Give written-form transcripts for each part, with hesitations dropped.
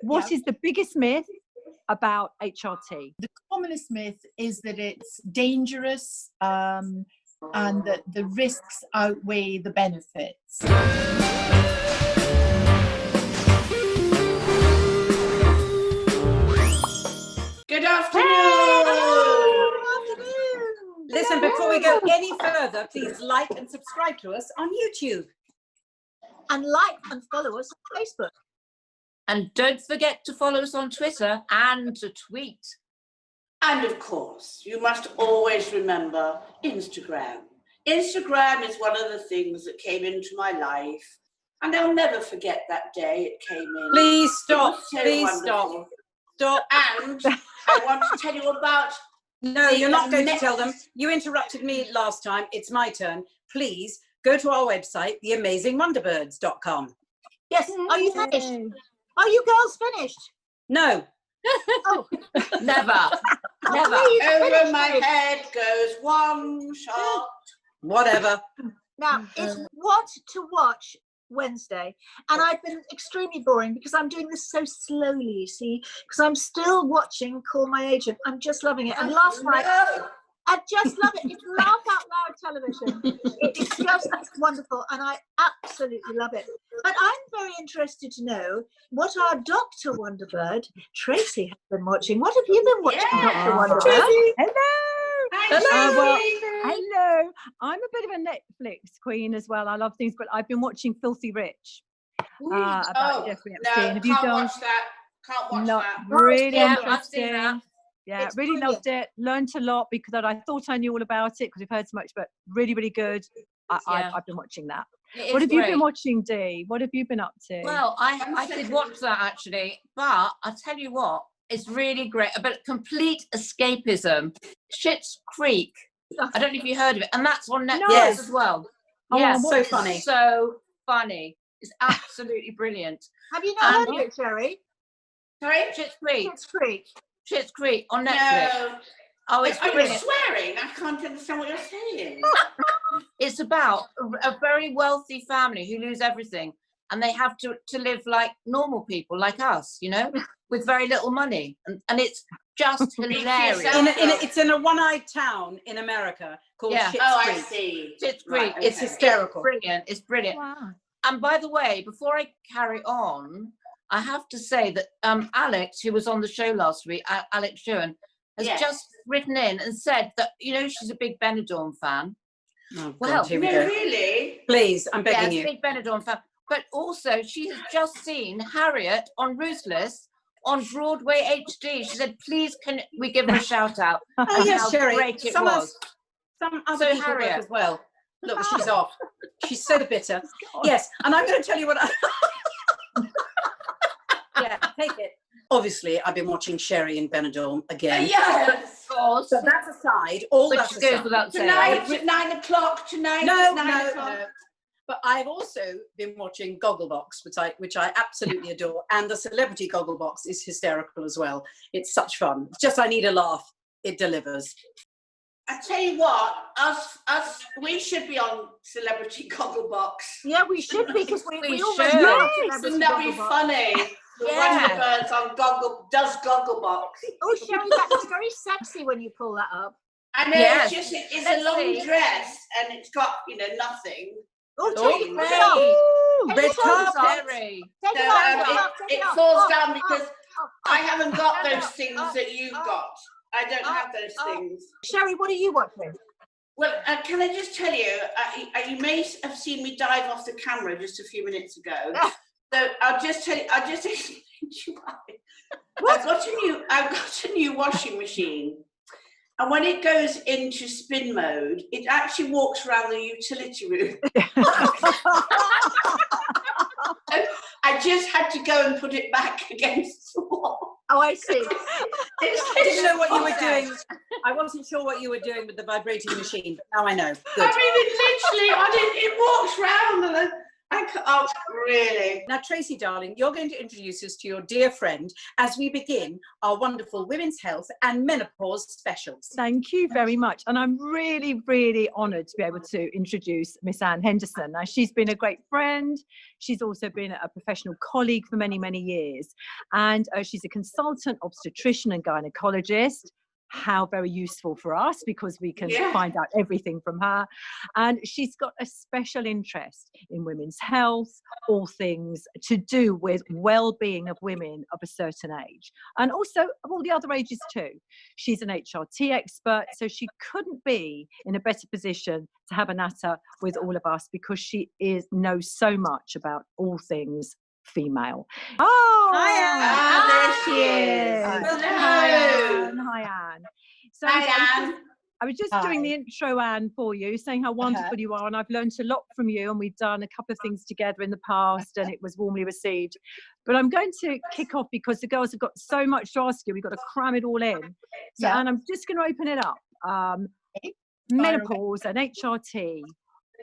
What is the biggest myth about HRT? The commonest myth is that it's dangerous and that the risks outweigh the benefits. Good afternoon. Listen, before we go any further, please like and subscribe to us on YouTube. And like and follow us on Facebook. And don't forget to follow us on Twitter and to tweet. And of course, you must always remember Instagram. Instagram is one of the things that came into my life, and I'll never forget that day it came in. Please stop. So Please wonderful. stop. And I want to tell you about... No, you're not going to tell them. You interrupted me last time. It's my turn. Please go to our website, theamazingwonderbirds.com. Yes, are you finished? Are you girls finished? No. Oh, Never. Never. Over my head goes one shot. Whatever. now it's what to watch Wednesday, and I've been extremely boring because I'm doing this so slowly, you see, because I'm still watching Call My Agent. I'm just loving it. And last night, I just love it. It's laugh out loud television. It's just wonderful, and I absolutely love it. But I'm very interested to know what our Dr. Wonderbird, Tracy, has been watching. What have you been watching, Dr. Wonderbird? Hello. Hi, Hello. I'm a bit of a Netflix queen as well. I love things, but I've been watching Filthy Rich about Jeffrey Epstein. Have you can't done? watch that. Can't watch that. Really Yeah, I've interesting. seen that. Yeah, It's really brilliant. loved it. Learned a lot because I thought I knew all about it because we've heard so much, but really, really good. I've been watching that. It What is have you great. been watching, Dee? What have you been up to? Well, I did watch that actually, but I'll tell you what, it's really great. But complete escapism. Schitt's Creek. I don't know if you heard of it, and that's on Netflix Yes. as well. Oh, Yeah, so funny. So funny. It's absolutely brilliant. Have you not heard of it, Sherrie? Sorry? Schitt's Creek. It's Creek. Schitt's Creek on Netflix. No. Oh, it's Are you brilliant. swearing? I can't understand what you're saying. It's about a very wealthy family who lose everything, and they have to live like normal people, like us, you know, with very little money, and it's just hilarious. It's in a one-eyed town in America called Yeah. Schitt's Oh, I Creek. see. Schitt's Creek. Right, It's okay. hysterical. Brilliant. It's brilliant. Wow. And by the way, before I carry on, I have to say that Alex, who was on the show last week, Alex Hewson, has Yes. just written in and said that, you know, she's a big Benidorm fan. Oh, Well, God, here we No, go. really? Please, I'm begging Yes, you. big Benidorm fan. But also, she has just seen Harriet on Ruthless on Broadway HD. She said, please, can we give her a shout out? Oh, on yes, how Sherrie. great it Some was. other So, people work Harriet. as well. Look, she's off. She's so bitter. Yes, and I'm going to tell you what Yeah, take it. Obviously, I've been watching Sherrie in Benidorm again. Yes. Of course. So that's aside, all Which that's goes aside. without saying. Tonight at 9 o'clock. Tonight No, at 9 no, o'clock. no. But I've also been watching Gogglebox, which I absolutely adore, and the Celebrity Gogglebox is hysterical as well. It's such fun. It's just I need a laugh. It delivers. I tell you what, we should be on Celebrity Gogglebox. Yeah, we should be, because we We already should. have Wouldn't celebrity that be Gogglebox. funny? The Yeah. Wonderbirds on Gogglebox. Oh, Sherrie, that's very sexy when you pull that up. I know, Yes. it's Let's a long see. dress and it's got, nothing. Oh, Oh, take it great. off. Ooh, Take red it off. carpet. Sherrie. Take So it off. Take it off. Take it off. falls Oh, down oh, because oh, I haven't got oh, those oh, things oh, that you've oh, got. I don't oh, have those oh. things. Sherrie, what are you watching? Well, can I just tell you, you may have seen me dive off the camera just a few minutes ago. So I'll just tell you, I'll just explain to you why. I've got a new washing machine. And when it goes into spin mode, it actually walks around the utility room. I just had to go and put it back against the wall. Oh, I see. I didn't know what you were doing. I wasn't sure what you were doing with the vibrating machine, but now I know. Good. I mean, it literally, it walks round and Oh, really? Now, Tracy, darling, you're going to introduce us to your dear friend as we begin our wonderful women's health and menopause specials. Thank you very much. And I'm really, really honoured to be able to introduce Miss Anne Henderson. Now, she's been a great friend. She's also been a professional colleague for many, many years. And she's a consultant obstetrician and gynecologist. How very useful for us, because we can find out everything from her. And she's got a special interest in women's health, all things to do with well-being of women of a certain age, and also of all the other ages too. She's an HRT expert, so she couldn't be in a better position to have a natter with all of us, because she knows so much about all things female. Oh, Hi, Anne. there she is. Hello. Hi, Anne. Hi, Anne. So Hi, Anne. I was just doing the intro, Anne, for you, saying how wonderful you are, and I've learned a lot from you, and we've done a couple of things together in the past, and it was warmly received. But I'm going to kick off because the girls have got so much to ask you. We've got to cram it all in. So, Anne, I'm just going to open it up. Menopause and HRT.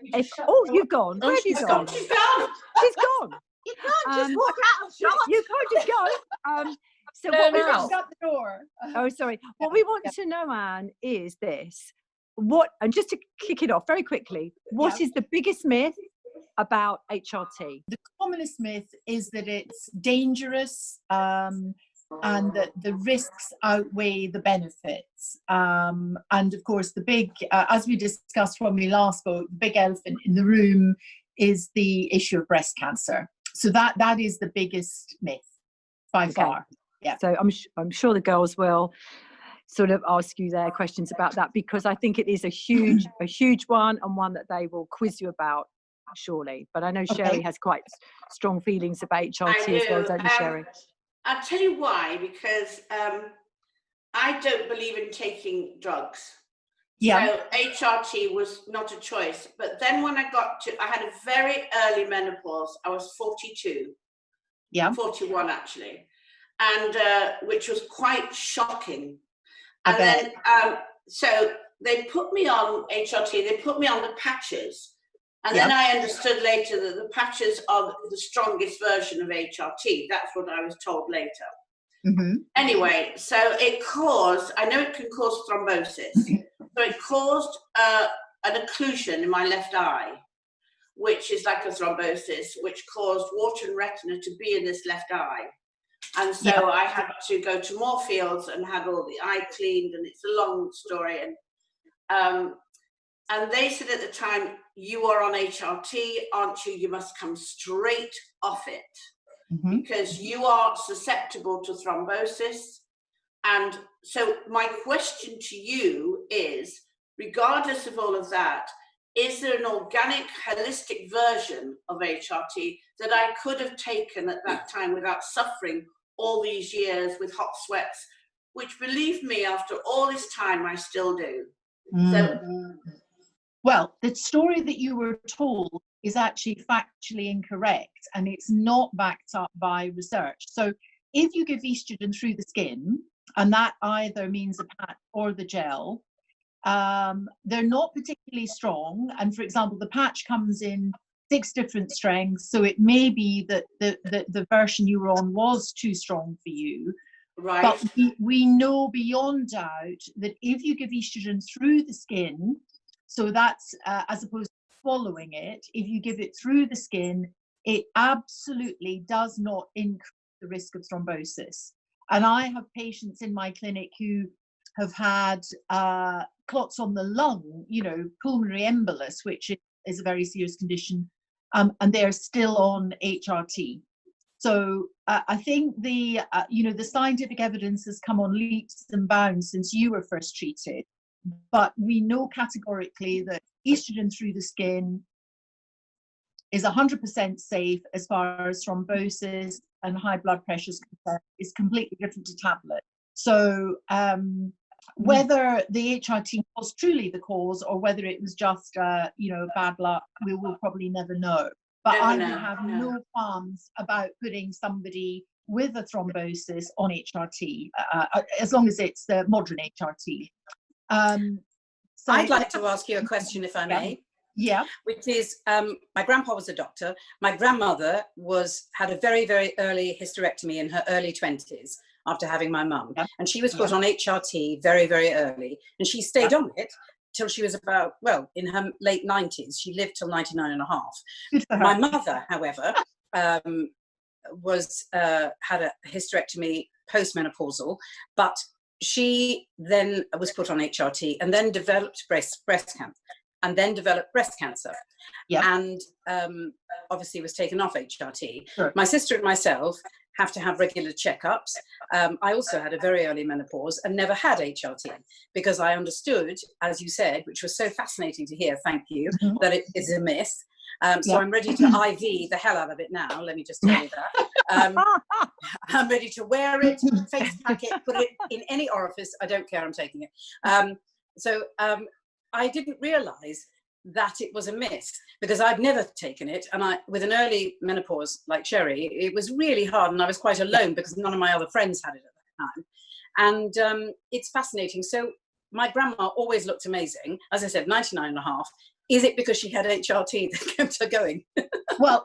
You've gone. Where have you gone? She's gone. She's gone. You can't just walk out of shop. You can't just go. So No, what we no. want, Shut the door. oh, sorry. What we want to know, Anne, is this. And just to kick it off very quickly, what is the biggest myth about HRT? The commonest myth is that it's dangerous, and that the risks outweigh the benefits. And of course, the big, as we discussed when we last spoke, the big elephant in the room is the issue of breast cancer. So that is the biggest myth by far. Yeah. So I'm sure the girls will sort of ask you their questions about that, because I think it is a huge one, and one that they will quiz you about, surely. But I know Sherrie has quite strong feelings about HRT as well, don't you, Sherrie? I'll tell you why, because I don't believe in taking drugs. Yeah. So HRT was not a choice. But then when I had a very early menopause. I was 42. Yeah. 41 actually. And which was quite shocking. And bet. then, so they put me on HRT, they put me on the patches. And then I understood later that the patches are the strongest version of HRT. That's what I was told later. Mm-hmm. Anyway, so I know it can cause thrombosis. So it caused an occlusion in my left eye, which is like a thrombosis, which caused water and retina to be in this left eye. And so I had to go to Moorfields and had all the eye cleaned, and it's a long story. And they said at the time, you are on HRT, aren't you? You must come straight off it, because you are susceptible to thrombosis. And so my question to you is, regardless of all of that, is there an organic, holistic version of HRT that I could have taken at that time without suffering all these years with hot sweats, which, believe me, after all this time, I still do. So, well, the story that you were told is actually factually incorrect, and it's not backed up by research. So if you give estrogen through the skin, and that either means a patch or the gel, they're not particularly strong. And for example, the patch comes in 6 different strengths, so it may be that the version you were on was too strong for you. right. But we know beyond doubt that if you give estrogen through the skin, so that's as opposed to swallowing it, if you give it through the skin, it absolutely does not increase the risk of thrombosis. And I have patients in my clinic who have had clots on the lung, pulmonary embolus, which is a very serious condition, and they're still on HRT. So I think the scientific evidence has come on leaps and bounds since you were first treated, but we know categorically that estrogen through the skin is 100% safe as far as thrombosis and high blood pressure is concerned. Is completely different to tablet. So whether the HRT was truly the cause or whether it was just bad luck, we will probably never know. But I would have no qualms about putting somebody with a thrombosis on HRT, as long as it's the modern HRT. I'd like to ask you a question, if I may. Yeah. which is my grandpa was a doctor. My grandmother had a very, very early hysterectomy in her early 20s after having my mum. Yeah. And she was put on HRT very, very early. And she stayed on it till she was about, well, in her late 90s. She lived till 99 and a half. Good for her. My mother, however, had a hysterectomy postmenopausal, but she then was put on HRT and then developed breast cancer, and then developed breast cancer. And obviously was taken off HRT. Sure. My sister and myself have to have regular checkups. I also had a very early menopause and never had HRT because I understood, as you said, which was so fascinating to hear, thank you, that it is a myth. So I'm ready to IV the hell out of it now, let me just tell you that. I'm ready to wear it, face pack it, put it in any orifice, I don't care, I'm taking it. So I didn't realise that it was a myth because I'd never taken it, and with an early menopause like Sherrie, it was really hard, and I was quite alone because none of my other friends had it at that time. And it's fascinating. So my grandma always looked amazing, as I said, 99 and a half. Is it because she had HRT that kept her going? well,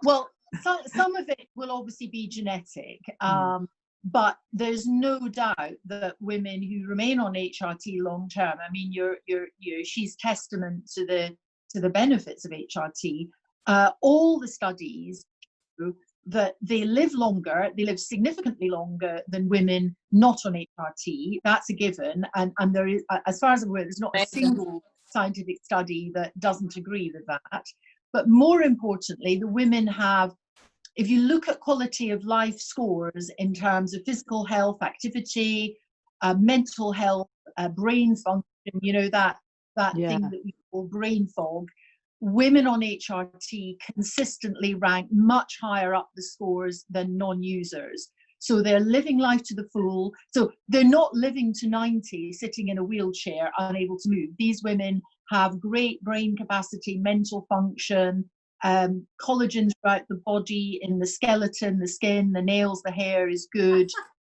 some of it will obviously be genetic, but there's no doubt that women who remain on HRT long term, I mean, she's testament to the benefits of HRT. All the studies show that they live longer, they live significantly longer than women not on HRT. That's a given, and there is, as far as I'm aware, there's not a single scientific study that doesn't agree with that. But more importantly, the women have, if you look at quality of life scores in terms of physical health, activity, mental health, brain function, you know, that thing that we call brain fog, women on HRT consistently rank much higher up the scores than non-users. So they're living life to the full. So they're not living to 90 sitting in a wheelchair unable to move. These women have great brain capacity, mental function, collagen throughout the body, in the skeleton, the skin, the nails, the hair is good.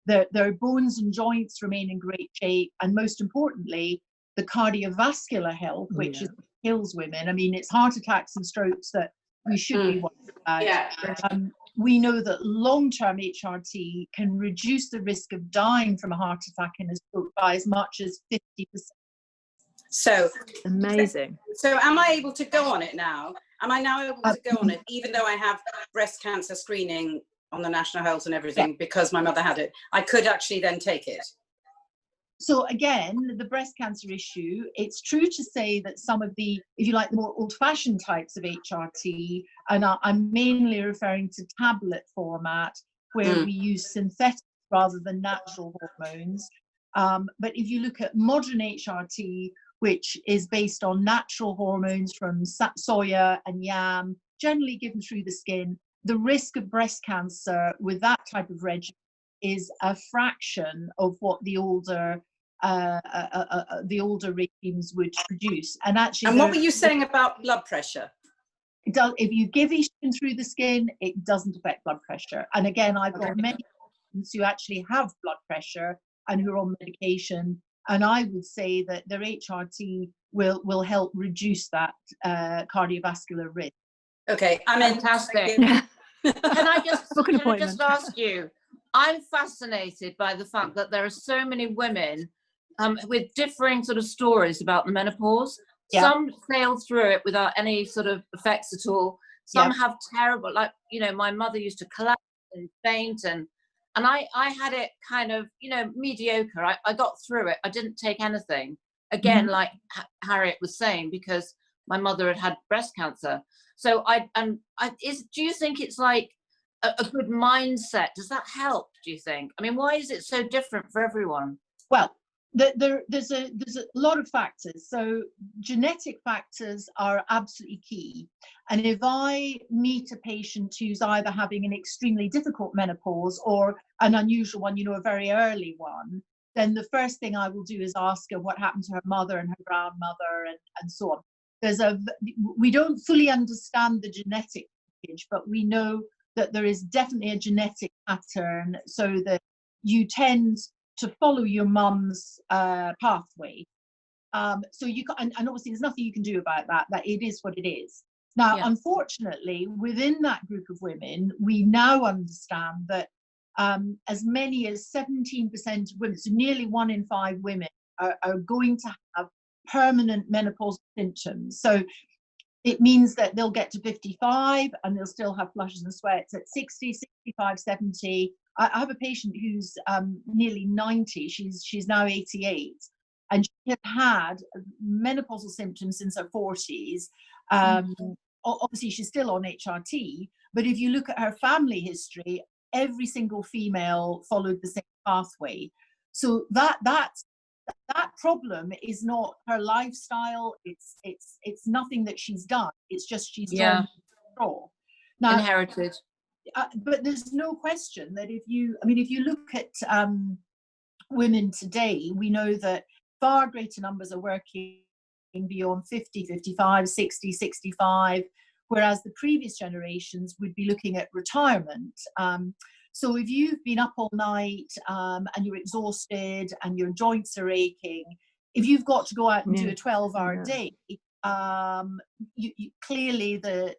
Their bones and joints remain in great shape. And most importantly, the cardiovascular health, which is what kills women. I mean, it's heart attacks and strokes that we should be worried about. We know that long-term HRT can reduce the risk of dying from a heart attack and a stroke by as much as 50%. So amazing. So am I able to go on it now? Am I now able to go on it, even though I have breast cancer screening on the National Health and everything, because my mother had it? I could actually then take it. So again, the breast cancer issue, it's true to say that some of the, if you like, the more old-fashioned types of HRT, and I'm mainly referring to tablet format, where we use synthetic rather than natural hormones. But if you look at modern HRT, which is based on natural hormones from soya and yam, generally given through the skin, the risk of breast cancer with that type of regimen is a fraction of what the older regimes would produce. And actually, and what were you saying about blood pressure? It does, if you give estrogen through the skin, it doesn't affect blood pressure. And again, I've got many patients who actually have blood pressure and who are on medication, and I would say that their HRT will help reduce that cardiovascular risk. Okay, I'm fantastic. Can I just ask you? I'm fascinated by the fact that there are so many women with differing sort of stories about the menopause. Some sail through it without any sort of effects at all. Some have terrible, like, you know, my mother used to collapse and faint, and I had it kind of, you know, mediocre. I got through it. I didn't take anything. Again, like Harriet was saying, because my mother had breast cancer. So do you think it's like a good mindset? Does that help, do you think? I mean, why is it so different for everyone? Well, there's a lot of factors. So genetic factors are absolutely key. And if I meet a patient who's either having an extremely difficult menopause or an unusual one, you know, a very early one, then the first thing I will do is ask her what happened to her mother and her grandmother and so on. We don't fully understand the genetic package, but we know that there is definitely a genetic pattern, so that you tend to follow your mum's pathway. So you can, and obviously there's nothing you can do about that. That it is what it is. Now, Yeah. unfortunately, within that group of women, we now understand that as many as 17% of women, so nearly 1 in 5 women, are going to have permanent menopausal symptoms. So it means that they'll get to 55 and they'll still have flushes and sweats at 60, 65, 70. I have a patient who's nearly 90. She's now 88, and she has had menopausal symptoms since her 40s. Obviously, she's still on HRT, but if you look at her family history, every single female followed the same pathway. So that problem is not her lifestyle. It's nothing that she's done. It's just she's drawn the straw. Now, Inherited. but there's no question that if you look at women today, we know that far greater numbers are working beyond 50, 55, 60, 65, whereas the previous generations would be looking at retirement. So if you've been up all night and you're exhausted and your joints are aching, if you've got to go out and do a 12-hour day, you clearly the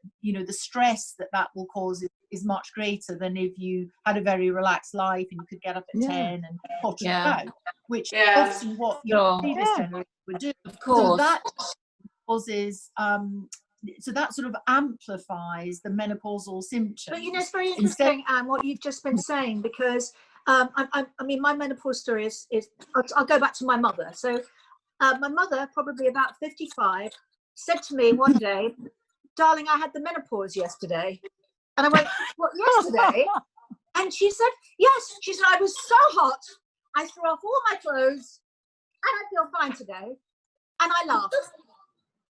stress that will cause is much greater than if you had a very relaxed life and you could get up at 10 and potter out, which obviously what your previous generation would do. Of course. So that causes so that sort of amplifies the menopausal symptoms. But it's very interesting, Anne, what you've just been saying, because I mean, my menopause story is I'll go back to my mother. So my mother, probably about 55, said to me one day, "Darling, I had the menopause yesterday." And I went, "What, yesterday?" And she said, "Yes." She said, "I was so hot, I threw off all my clothes, and I feel fine today." And I laughed.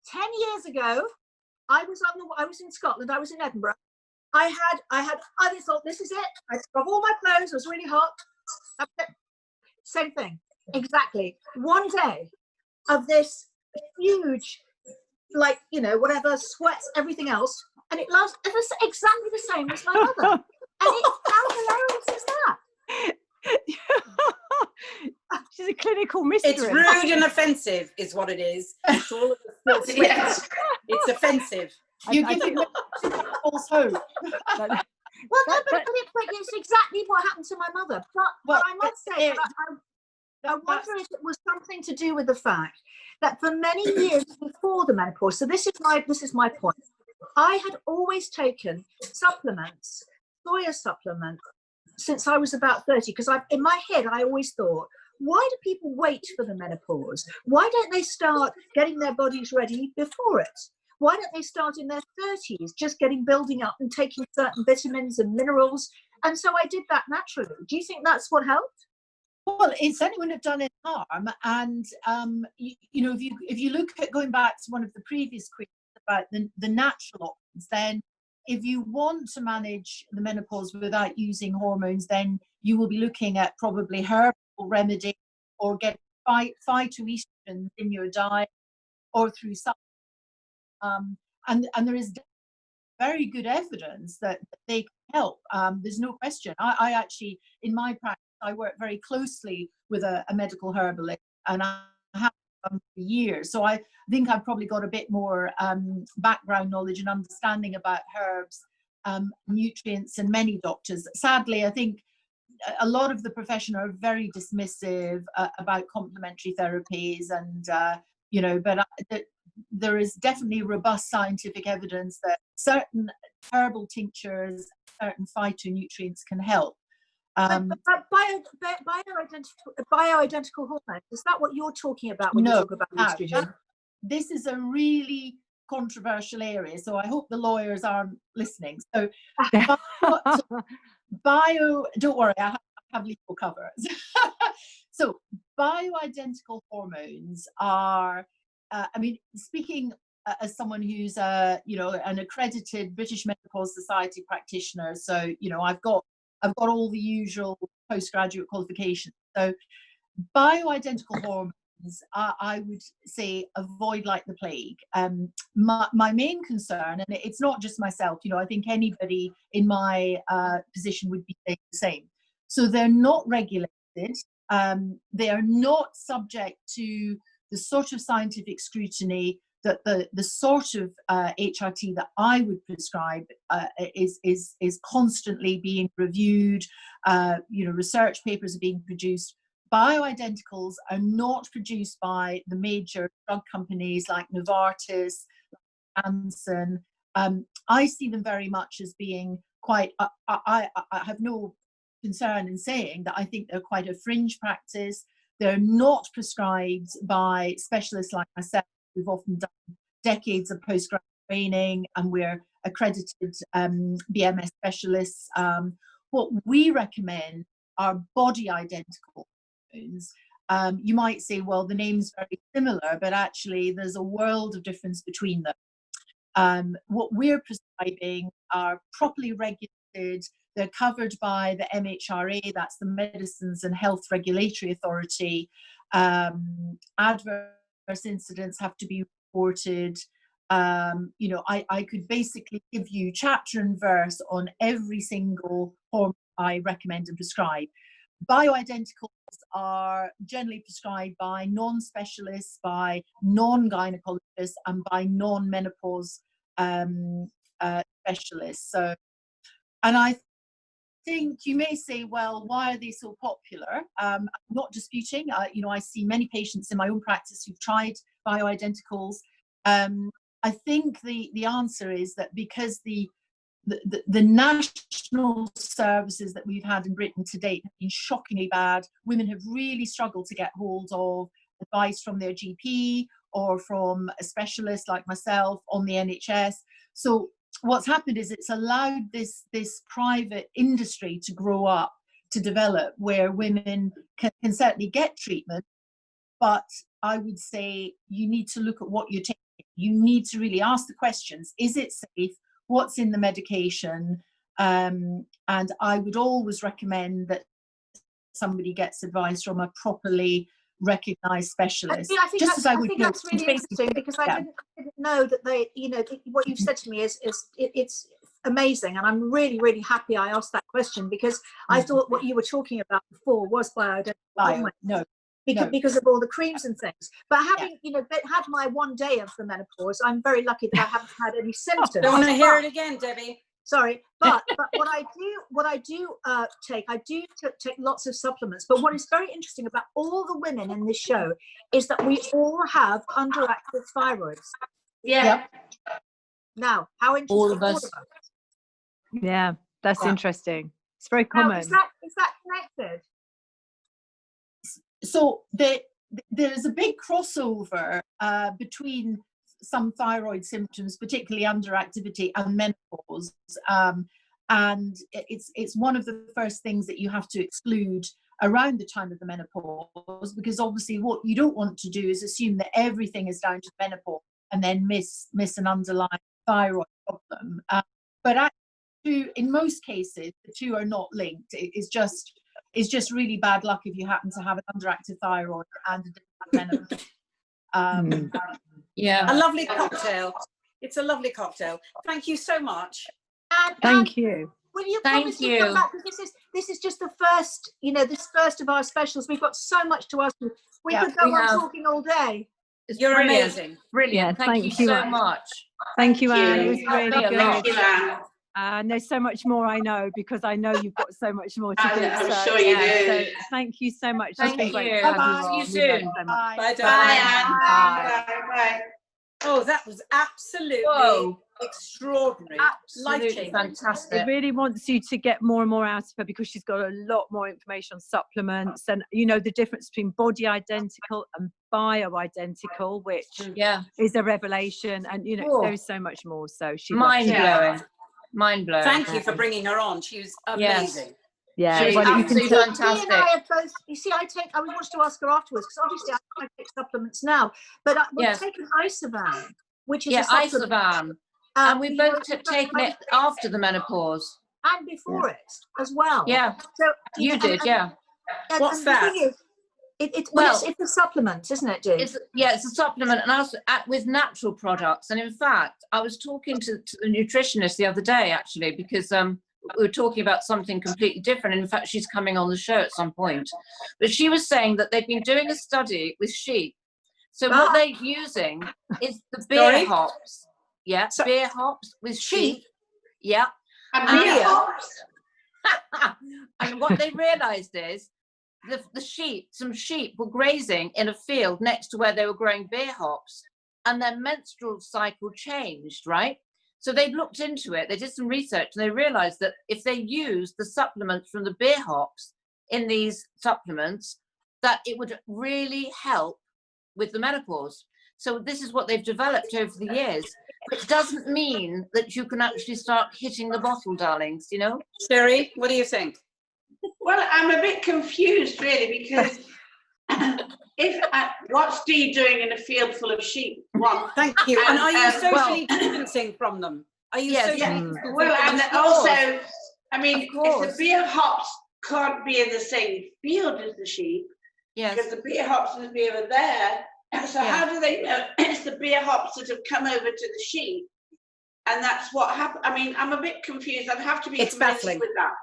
10 years ago, I was in Scotland. I was in Edinburgh. I thought, this is it. I took off all my clothes. It was really hot. Same thing. Exactly. One day of this huge, whatever, sweats, everything else, and it was exactly the same as my mother. And how hilarious is that? She's a clinical mystery. It's rude and offensive, is what it is. It's all of the still sweats. It's offensive. You give me false hope. Well, no, but it's exactly what happened to my mother. But I must say, I wonder if it was something to do with the fact that for many years before the menopause, so this is my point. I had always taken supplements, soya supplements, since I was about 30, because in my head I always thought, why do people wait for the menopause? Why don't they start getting their bodies ready before it? Why don't they start in their 30s, just building up and taking certain vitamins and minerals? And so I did that naturally. Do you think that's what helped? Well, it certainly wouldn't have done any harm. And if you look at going back to one of the previous questions about the natural options, then if you want to manage the menopause without using hormones, then you will be looking at probably herbal remedy or get phytoestrogens in your diet or through supplements. And there is very good evidence that they can help. There's no question. I actually, in my practice, I work very closely with a medical herbalist, and I have done for years. So I think I've probably got a bit more background knowledge and understanding about herbs, nutrients, and many doctors. Sadly, I think a lot of the profession are very dismissive about complementary therapies, and but there is definitely robust scientific evidence that certain herbal tinctures, certain phytonutrients can help. But bioidentical hormones, is that what you're talking about when you talk about estrogen? This is a really controversial area, so I hope the lawyers aren't listening. So don't worry, I have legal cover. So bioidentical hormones are, speaking as someone who's an accredited British Menopause Society practitioner, so I've got all the usual postgraduate qualifications. So bioidentical hormones, I would say avoid like the plague. My main concern, and it's not just myself, I think anybody in my position would be saying the same. So they're not regulated. They are not subject to the sort of scientific scrutiny that the sort of HRT that I would prescribe is constantly being reviewed. Research papers are being produced. Bioidenticals are not produced by the major drug companies like Novartis, Henderson. I see them very much as being quite, I have no concern in saying that I think they're quite a fringe practice. They're not prescribed by specialists like myself, who've often done decades of postgraduate training, and we're accredited BMS specialists. What we recommend are body identical hormones. You might say, well, the name's very similar, but actually there's a world of difference between them. What we're prescribing are properly regulated. They're covered by the MHRA, that's the Medicines and Health Regulatory Authority. Adverse incidents have to be reported. I could basically give you chapter and verse on every single hormone I recommend and prescribe. Bioidenticals are generally prescribed by non-specialists, by non-gynecologists, and by non-menopause specialists. So, and I think you may say, well, why are they so popular? I'm not disputing. I see many patients in my own practice who've tried bioidenticals. I think the answer is that because the national services that we've had in Britain to date have been shockingly bad. Women have really struggled to get hold of advice from their GP or from a specialist like myself on the NHS. So what's happened is it's allowed this private industry to grow up, to develop, where women can certainly get treatment, but I would say you need to look at what you're taking. You need to really ask the questions. Is it safe? What's in the medication? And I would always recommend that somebody gets advice from a properly recognised specialist. I think that's really interesting, because I didn't know that they, what you've said to me it's amazing, and I'm really, really happy I asked that question, because I thought what you were talking about before was bioidentical. Because of all the creams and things. But having, had my one day of the menopause, I'm very lucky that I haven't had any symptoms. Don't want to hear it again, Debbie. Sorry, but what I do take lots of supplements. But what is very interesting about all the women in this show is that we all have underactive thyroids. Yeah. Now, how interesting! All of us. Yeah, that's interesting. It's very common. Now, is that connected? So there's a big crossover between some thyroid symptoms, particularly underactivity, and menopause. And it's one of the first things that you have to exclude around the time of the menopause, because obviously what you don't want to do is assume that everything is down to menopause and then miss an underlying thyroid problem. But actually, in most cases, the two are not linked. It's just really bad luck if you happen to have an underactive thyroid and a menopause. Yeah, a lovely cocktail. It's a lovely cocktail. Thank you so much. Thank you. Will you promise to come back? Because this is just the first, this first of our specials. We've got so much to ask you. We could go on talking all day. You're amazing. Brilliant. Yeah, thank you so much. Thank you, Anne. It was really good. Thank you, Anne. And there's so much more I know, because I know you've got so much more to do. I'm sure you do. So thank you so much. Thank you. Bye-bye. See you soon. Bye. Bye, Bye, darling. Anne. Bye. Oh, that was absolutely extraordinary. Absolutely Life-changing. fantastic. It really wants you to get more and more out of her, because she's got a lot more information on supplements and the difference between body identical and bioidentical, which is a revelation, and there is so much more. So she mind blowing. Thank you for bringing her on. She was amazing. Yeah, She's well, absolutely fantastic. And I have both, I wanted to ask her afterwards, because obviously I take supplements now, but we've taken Isovan, which is a supplement. Isovan. And we both taken it after the menopause. And before it as well. Yeah. So you did, What's that? It's a supplement, isn't it, Dee? It's a supplement, and also with natural products. And in fact, I was talking to the nutritionist the other day, actually, because we were talking about something completely different. In fact, she's coming on the show at some point. But she was saying that they've been doing a study with sheep So what they're using is the beer Sorry? hops. Yeah, So- beer hops with Sheep? sheep. Yeah. And And- beer hops. And what they realized is some sheep were grazing in a field next to where they were growing beer hops, and their menstrual cycle changed, right? So they looked into it, they did some research, and they realized that if they used the supplements from the beer hops in these supplements, that it would really help with the menopause. So this is what they've developed over the years. It doesn't mean that you can actually start hitting the bottle, darlings, you know? Sherrie, what do you think? Well, I'm a bit confused, really, because what's Dee doing in a field full of sheep? One. Thank you. And are you well- socially distancing from them? Are you Yes, socially Yeah. distancing Well, from and them? also, I mean, Of if course. the beer hops can't be in the same field as the sheep, Yes. because the beer hops and the beer are there, so Yeah. how do they know it's the beer hops that have come over to the sheep? And that's what happened. I mean, I'm a bit confused. I'd have to be It's familiar baffling. with that.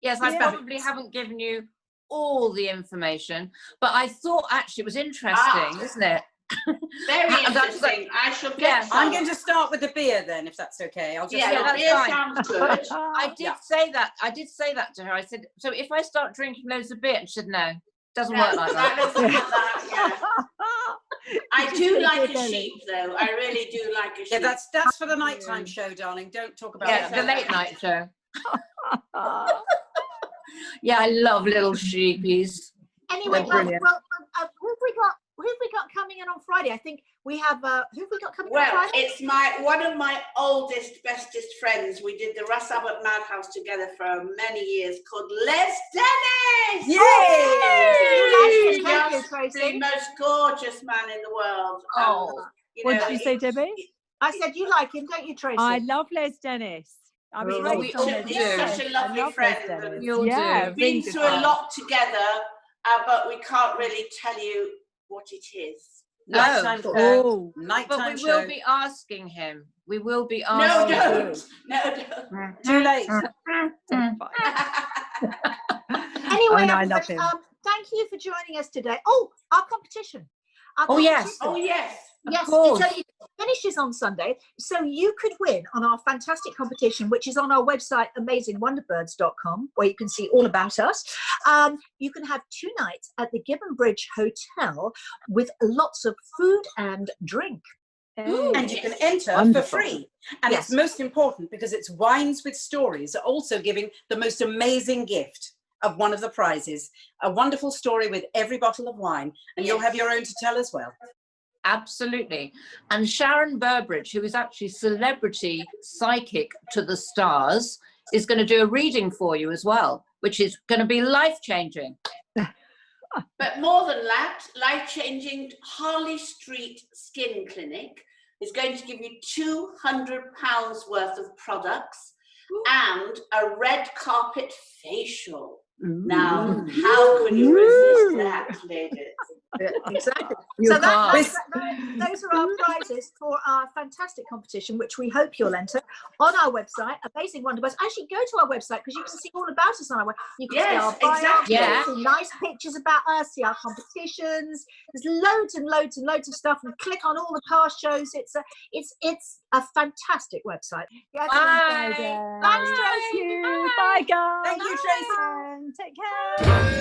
Yes, I Yeah. probably haven't given you all the information, but I thought actually it was interesting, isn't it? Very And that's interesting. I shall get Yeah. some. I'm going to start with the beer then, if that's okay. I'll just Yeah, Yeah, the that's beer fine. sounds good. I did say that. I did say that to her. I said, so if I start drinking loads of beer, and she said, no, doesn't work like that. I Did do you say like beer a belly? sheep, though. I really do like a sheep. Yeah, that's for the nighttime show, darling. Don't talk about Yeah, that. the late night show. Yeah, I love little sheepies. Anyway, They're brilliant. who've we got coming in on Friday? I think we have who've we got coming in on Well, Friday? it's one of my oldest, bestest friends. We did the Russ Abbott Madhouse together for many years, called Les Dennis. Yay! He's Thank you, just Tracy. the most gorgeous man in the world. Oh. What did you say, Debbie? I said you like him, don't you, Tracy? I love Les Dennis. I was Well, raised we on all Les do. He's Dennis. such a I lovely love friend. Les Dennis. and We all Yeah, do. We've been really good through a friend. lot together, but we can't really tell you what it is. Nighttime show. Oh, But Nighttime we show. will be asking him. We will be No, asking him. don't. No, don't. Too late. Anyway, Oh, no, I everybody, love him. thank you for joining us today. Oh, our competition. Our Oh, yes. Oh, yes. Yes, course. so it finishes on Sunday. So you could win on our fantastic competition, which is on our website, amazingwonderbirds.com, where you can see all about us. You can have 2 nights at the Gibbon Bridge Hotel with lots of food and drink. And you can enter Wonderful. for free. And Yes. it's most important because it's Wines with Stories are also giving the most amazing gift of one of the prizes. A wonderful story with every bottle of wine. And you'll have your own to tell as well. Absolutely. And Sharon Burbridge, who is actually celebrity psychic to the stars, is going to do a reading for you as well, which is going to be life-changing. But more than that, life-changing Harley Street Skin Clinic is going to give you £200 worth of products and a red carpet facial. Now, how can you resist that, ladies? Exactly. You So can't. those are our prizes for our fantastic competition, which we hope you'll enter on our website, Amazing Wonderbirds. Actually, go to our website because you can see all about us on our website. You can see Yes, our bio, exactly. you Yeah. can see nice pictures about us, see our competitions. There's loads and loads and loads of stuff. And click on all the past shows. It's a fantastic website. Yes, Bye. Thanks, Thank Tracy. you. Bye, guys. Thank you, Tracy. Take care.